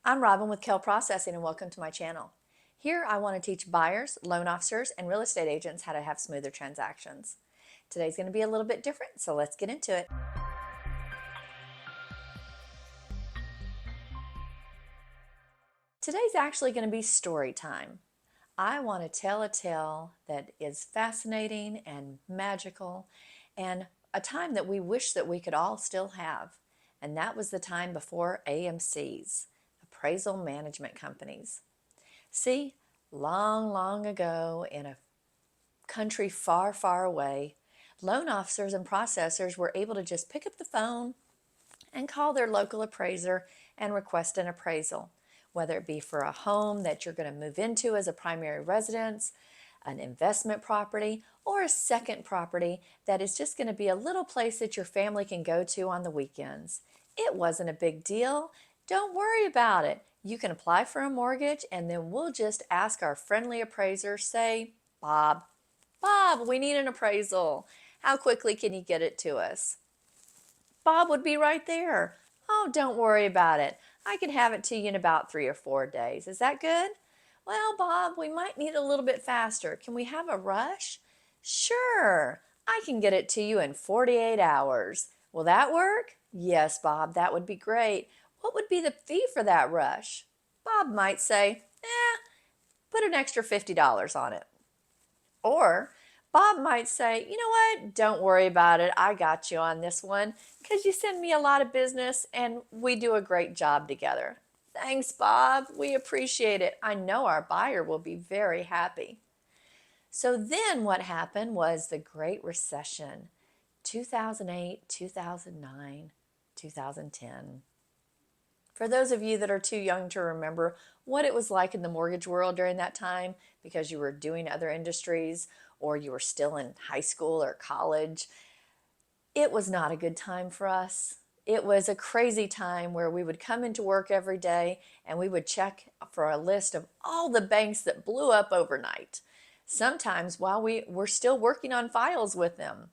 I'm Robin with Kell Processing and welcome to my channel. Here I want to teach buyers, loan officers, and real estate agents how to have smoother transactions. Today's going to be a little bit different, so let's get into it. Today's actually going to be story time. I want to tell a tale that is fascinating and magical and a time that we wish that we could all still have. And that was the time before AMCs, Appraisal Management Companies. See, long, long ago in a country far, far away, loan officers and processors were able to just pick up the phone and call their local appraiser and request an appraisal, whether it be for a home that you're going to move into as a primary residence, an investment property, or a second property that is just going to be a little place that your family can go to on the weekends. It wasn't a big deal. Don't worry about it. You can apply for a mortgage and then we'll just ask our friendly appraiser, say, Bob, we need an appraisal. How quickly can you get it to us? Bob would be right there. Oh, don't worry about it. I can have it to you in about 3 or 4 days. Is that good? Well, Bob, we might need a little bit faster. Can we have a rush? Sure. I can get it to you in 48 hours. Will that work? Yes, Bob, that would be great. What would be the fee for that rush? Bob might say, put an extra $50 on it. Or Bob might say, you know what, don't worry about it. I got you on this one because you send me a lot of business and we do a great job together. Thanks, Bob. We appreciate it. I know our buyer will be very happy. So then what happened was the Great Recession, 2008, 2009, 2010. For those of you that are too young to remember what it was like in the mortgage world during that time because you were doing other industries or you were still in high school or college, it was not a good time for us. It was a crazy time where we would come into work every day and we would check for a list of all the banks that blew up overnight, sometimes while we were still working on files with them.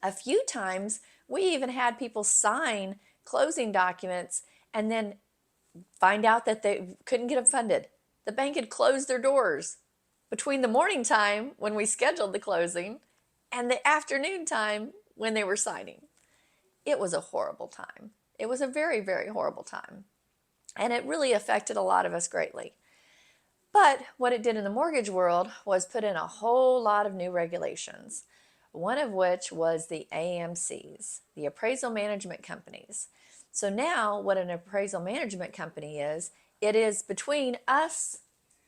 A few times we even had people sign closing documents and then find out that they couldn't get them funded. The bank had closed their doors between the morning time when we scheduled the closing and the afternoon time when they were signing. It was a horrible time. It was a very, very horrible time. And it really affected a lot of us greatly. But what it did in the mortgage world was put in a whole lot of new regulations, one of which was the AMCs, the Appraisal Management Companies. So now what an appraisal management company is, it is between us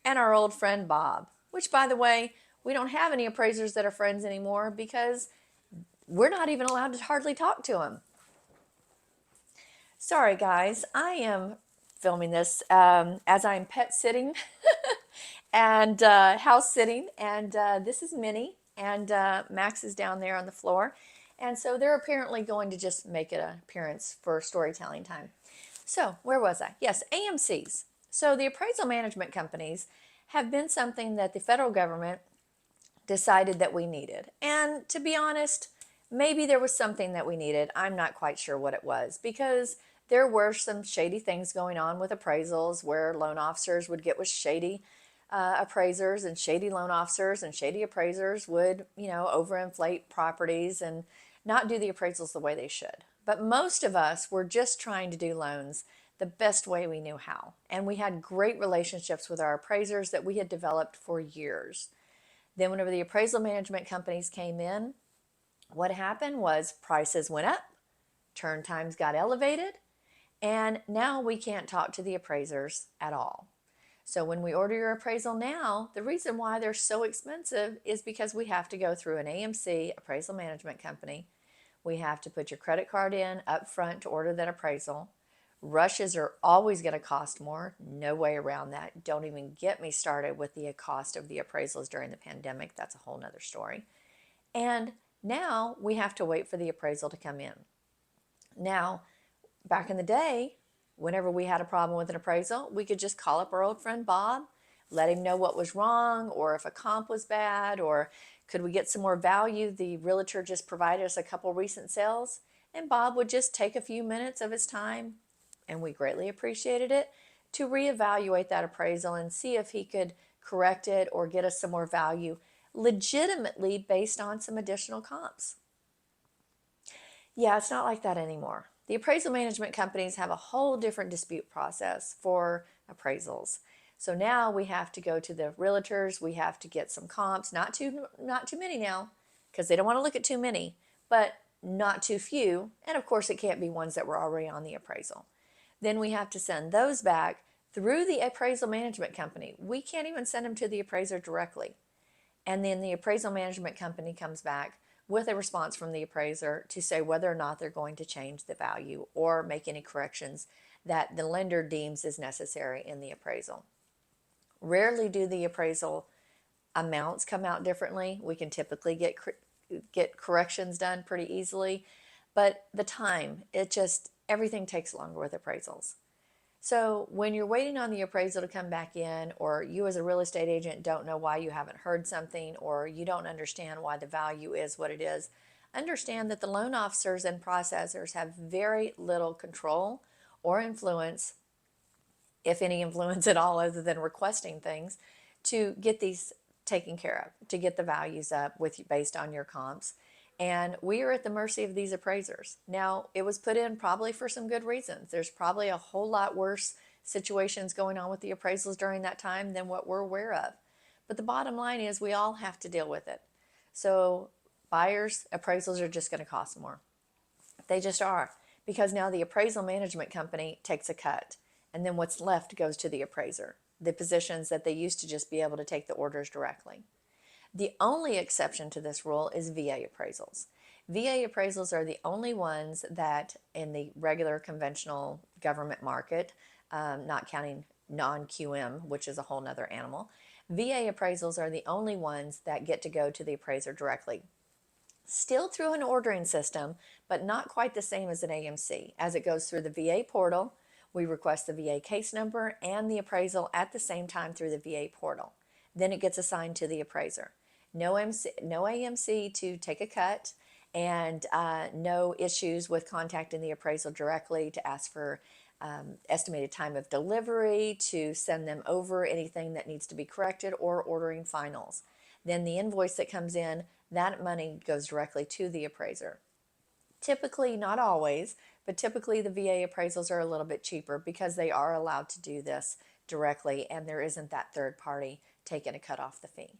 and our old friend Bob, which by the way, we don't have any appraisers that are friends anymore because we're not even allowed to hardly talk to him. Sorry guys, I am filming this as I'm pet sitting and house sitting, and this is Minnie and Max is down there on the floor. And so they're apparently going to just make an appearance for storytelling time. So where was I? Yes, AMCs. So the appraisal management companies have been something that the federal government decided that we needed. And to be honest, maybe there was something that we needed. I'm not quite sure what it was because there were some shady things going on with appraisals where loan officers would get with shady appraisers and shady loan officers, and shady appraisers would, overinflate properties and not do the appraisals the way they should. But most of us were just trying to do loans the best way we knew how. And we had great relationships with our appraisers that we had developed for years. Then whenever the appraisal management companies came in, what happened was prices went up, turn times got elevated, and now we can't talk to the appraisers at all. So when we order your appraisal now, the reason why they're so expensive is because we have to go through an AMC, appraisal management company. We have to put your credit card in up front to order that appraisal. Rushes are always going to cost more. No way around that. Don't even get me started with the cost of the appraisals during the pandemic. That's a whole nother story. And now we have to wait for the appraisal to come in. Now, back in the day, whenever we had a problem with an appraisal, we could just call up our old friend Bob, let him know what was wrong, or if a comp was bad, or could we get some more value? The realtor just provided us a couple recent sales, and Bob would just take a few minutes of his time, and we greatly appreciated it, to reevaluate that appraisal and see if he could correct it or get us some more value legitimately based on some additional comps. Yeah, it's not like that anymore. The appraisal management companies have a whole different dispute process for appraisals. So now we have to go to the realtors, we have to get some comps, not too many now, because they don't want to look at too many, but not too few. And of course, it can't be ones that were already on the appraisal. Then we have to send those back through the appraisal management company. We can't even send them to the appraiser directly. And then the appraisal management company comes back with a response from the appraiser to say whether or not they're going to change the value or make any corrections that the lender deems is necessary in the appraisal. Rarely do the appraisal amounts come out differently. We can typically get corrections done pretty easily, but the time, everything takes longer with appraisals. So when you're waiting on the appraisal to come back in, or you as a real estate agent don't know why you haven't heard something, or you don't understand why the value is what it is, understand that the loan officers and processors have very little control or influence, if any influence at all, other than requesting things, to get these taken care of, to get the values up based on your comps. And we are at the mercy of these appraisers. Now, it was put in probably for some good reasons. There's probably a whole lot worse situations going on with the appraisals during that time than what we're aware of. But the bottom line is we all have to deal with it. So buyers, appraisals are just going to cost more. They just are, because now the appraisal management company takes a cut, and then what's left goes to the appraiser, the positions that they used to just be able to take the orders directly. The only exception to this rule is VA appraisals. VA appraisals are the only ones that in the regular conventional government market, not counting non-QM, which is a whole nother animal, VA appraisals are the only ones that get to go to the appraiser directly. Still through an ordering system, but not quite the same as an AMC. As it goes through the VA portal, we request the VA case number and the appraisal at the same time through the VA portal. Then it gets assigned to the appraiser. No AMC to take a cut, and no issues with contacting the appraisal directly to ask for estimated time of delivery, to send them over anything that needs to be corrected, or ordering finals. Then the invoice that comes in, that money goes directly to the appraiser. Typically, not always, but typically the VA appraisals are a little bit cheaper because they are allowed to do this directly, and there isn't that third party taking a cut off the fee.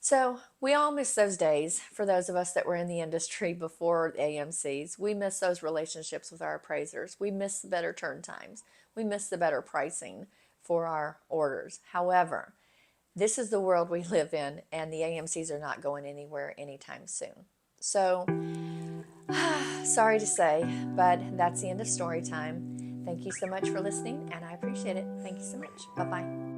So we all miss those days. For those of us that were in the industry before AMCs, we miss those relationships with our appraisers. We miss the better turn times. We miss the better pricing for our orders. However, this is the world we live in, and the AMCs are not going anywhere anytime soon. So, sorry to say, but that's the end of story time. Thank you so much for listening, and I appreciate it. Thank you so much. Bye-bye.